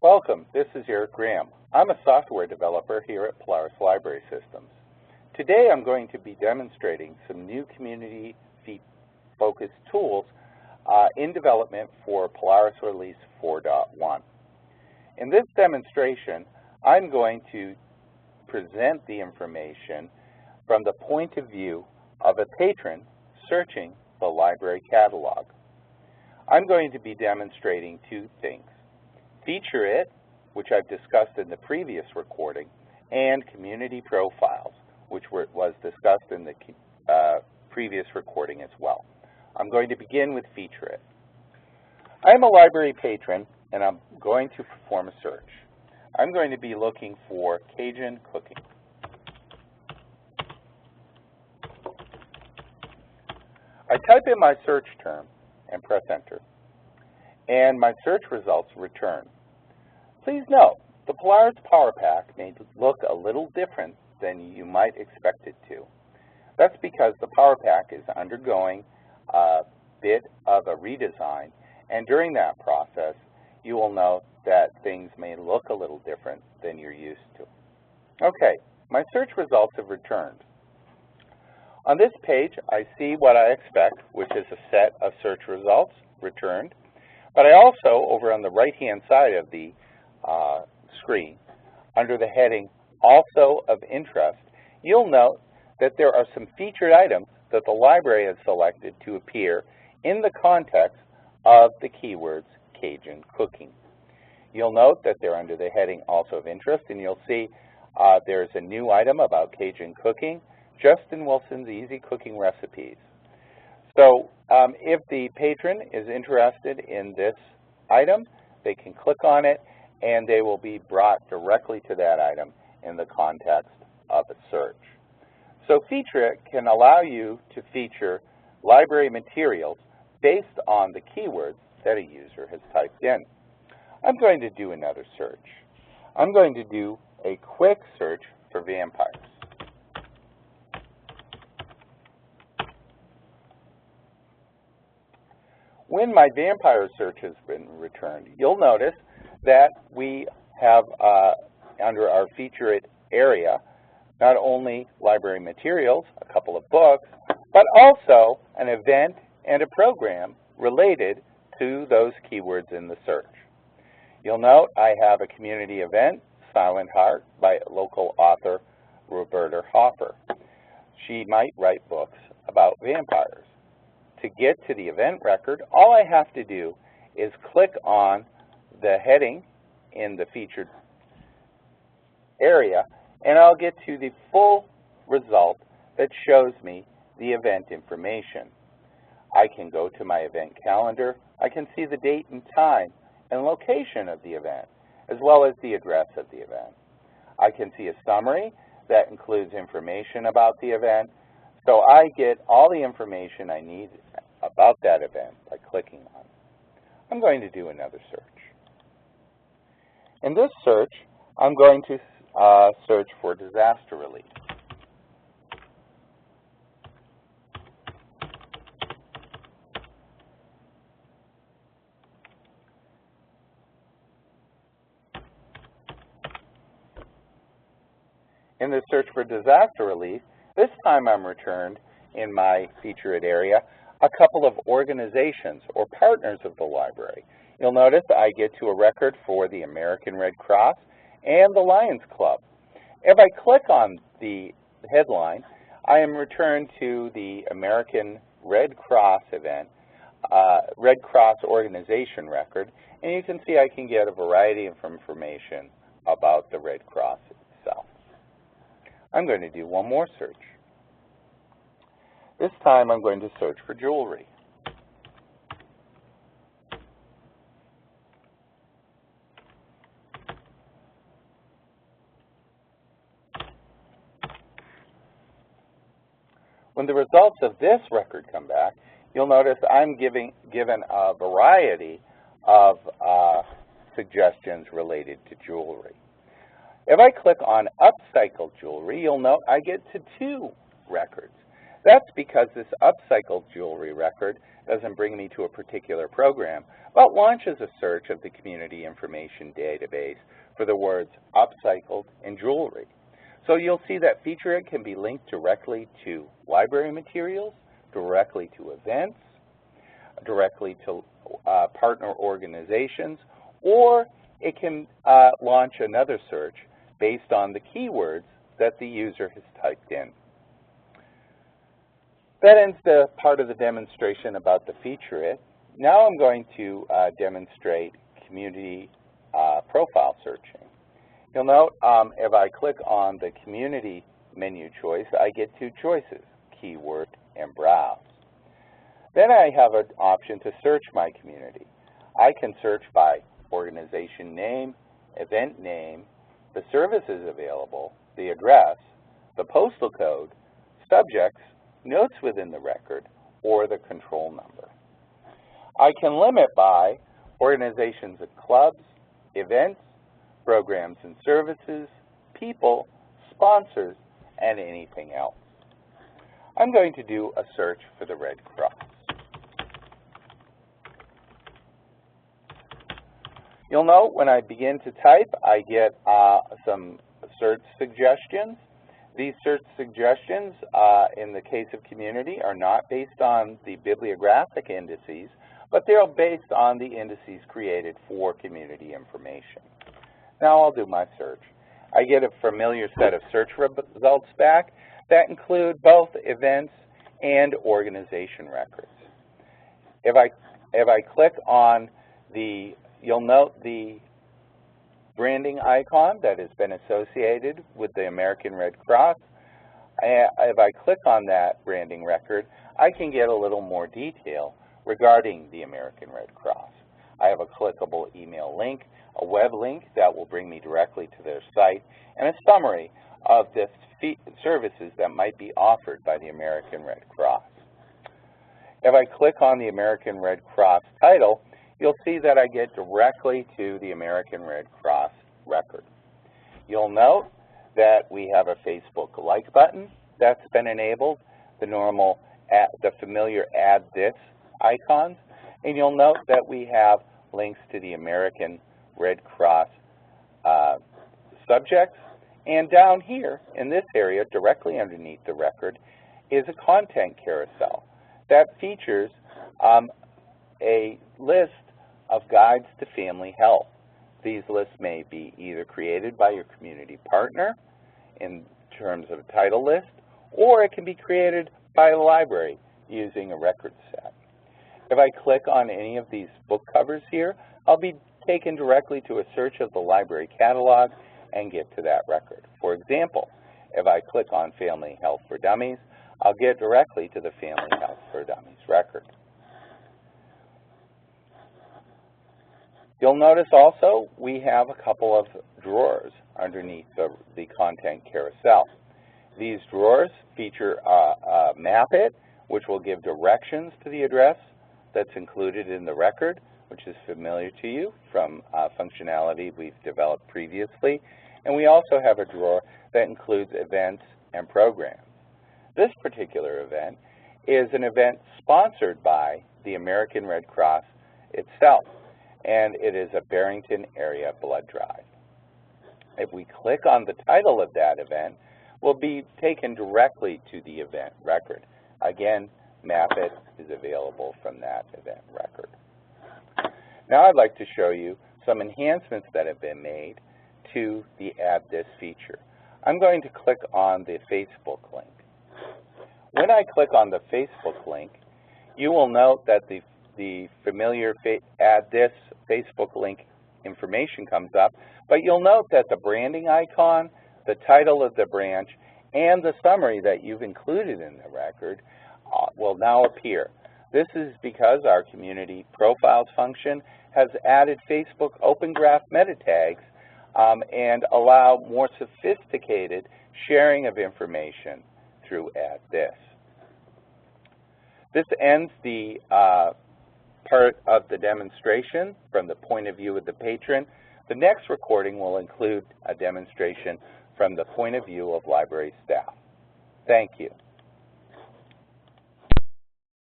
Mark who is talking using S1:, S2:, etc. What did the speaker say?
S1: Welcome, this is Eric Graham. I'm a software developer here at Polaris Library Systems. Today I'm going to be demonstrating some new community-focused tools in development for Polaris Release 4.1. In this demonstration, I'm going to present the information from the point of view of a patron searching the library catalog. I'm going to be demonstrating two things: Feature It, which I've discussed in the previous recording, and Community Profiles, which was discussed in the previous recording as well. I'm going to begin with Feature It. I'm a library patron, and I'm going to perform a search. I'm going to be looking for Cajun cooking. I type in my search term and press Enter, and my search results return. Please note, the Polaris Power Pack may look a little different than you might expect it to. That's because the Power Pack is undergoing a bit of a redesign, and during that process, you will note that things may look a little different than you're used to. Okay, my search results have returned. On this page, I see what I expect, which is a set of search results returned. But I also, over on the right-hand side of the screen, under the heading Also of Interest, you'll note that there are some featured items that the library has selected to appear in the context of the keywords Cajun cooking. You'll note that they're under the heading Also of Interest, and you'll see there's a new item about Cajun cooking, Justin Wilson's Easy Cooking Recipes. So if the patron is interested in this item, they can click on it and they will be brought directly to that item in the context of a search. So Feature It can allow you to feature library materials based on the keywords that a user has typed in. I'm going to do another search. I'm going to do a quick search for vampires. When my vampire search has been returned, you'll notice that we have, under our Feature It area, not only library materials, a couple of books, but also an event and a program related to those keywords in the search. You'll note I have a community event, Silent Heart, by local author Roberta Hoffer. She might write books about vampires. To get to the event record, all I have to do is click on the heading in the featured area, and I'll get to the full result that shows me the event information. I can go to my event calendar. I can see the date and time and location of the event, as well as the address of the event. I can see a summary that includes information about the event. So I get all the information I need about that event by clicking on it. I'm going to do another search. In this search, I'm going to search for disaster relief. In the search for disaster relief, this time I'm returned in my Feature It area a couple of organizations or partners of the library. You'll notice I get to a record for the American Red Cross and the Lions Club. If I click on the headline, I am returned to the American Red Cross event, Red Cross organization record, and you can see I can get a variety of information about the Red Cross itself. I'm going to do one more search. This time I'm going to search for jewelry. When the results of this record come back, you'll notice I'm given a variety of suggestions related to jewelry. If I click on upcycled jewelry, you'll note I get to two records. That's because this upcycled jewelry record doesn't bring me to a particular program, but launches a search of the community information database for the words upcycled and jewelry. So you'll see that Feature It can be linked directly to library materials, directly to events, directly to partner organizations, or it can launch another search based on the keywords that the user has typed in. That ends the part of the demonstration about the Feature It. Now I'm going to demonstrate community profile searching. You'll note if I click on the community menu choice, I get two choices, keyword and browse. Then I have an option to search my community. I can search by organization name, event name, the services available, the address, the postal code, subjects, notes within the record, or the control number. I can limit by organizations and clubs, events, programs and services, people, sponsors, and anything else. I'm going to do a search for the Red Cross. You'll note when I begin to type, I get some search suggestions. These search suggestions, in the case of community, are not based on the bibliographic indices, but they're based on the indices created for community information. Now I'll do my search. I get a familiar set of search results back that include both events and organization records. If I click on the, you'll note the branding icon that has been associated with the American Red Cross. If I click on that branding record, I can get a little more detail regarding the American Red Cross. I have a clickable email link, a web link that will bring me directly to their site, and a summary of the services that might be offered by the American Red Cross. If I click on the American Red Cross title, you'll see that I get directly to the American Red Cross record. You'll note that we have a Facebook like button that's been enabled, the familiar add this icons, and you'll note that we have links to the American Red Cross subjects, and down here in this area, directly underneath the record, is a content carousel that features a list of guides to family health. These lists may be either created by your community partner in terms of a title list, or it can be created by the library using a record set. If I click on any of these book covers here, I'll be taken directly to a search of the library catalog and get to that record. For example, if I click on Family Health for Dummies, I'll get directly to the Family Health for Dummies record. You'll notice also we have a couple of drawers underneath the content carousel. These drawers feature Map It, which will give directions to the address that's included in the record, which is familiar to you from functionality we've developed previously. And we also have a drawer that includes events and programs. This particular event is an event sponsored by the American Red Cross itself, and it is a Barrington area blood drive. If we click on the title of that event, we'll be taken directly to the event record. Again, Map It is available from that event record. Now I'd like to show you some enhancements that have been made to the Add This feature. I'm going to click on the Facebook link. When I click on the Facebook link, you will note that the familiar Add This Facebook link information comes up, but you'll note that the branding icon, the title of the branch, and the summary that you've included in the record will now appear. This is because our community profiles function has added Facebook Open Graph meta tags and allow more sophisticated sharing of information through Add This. This ends the part of the demonstration from the point of view of the patron. The next recording will include a demonstration from the point of view of library staff. Thank you.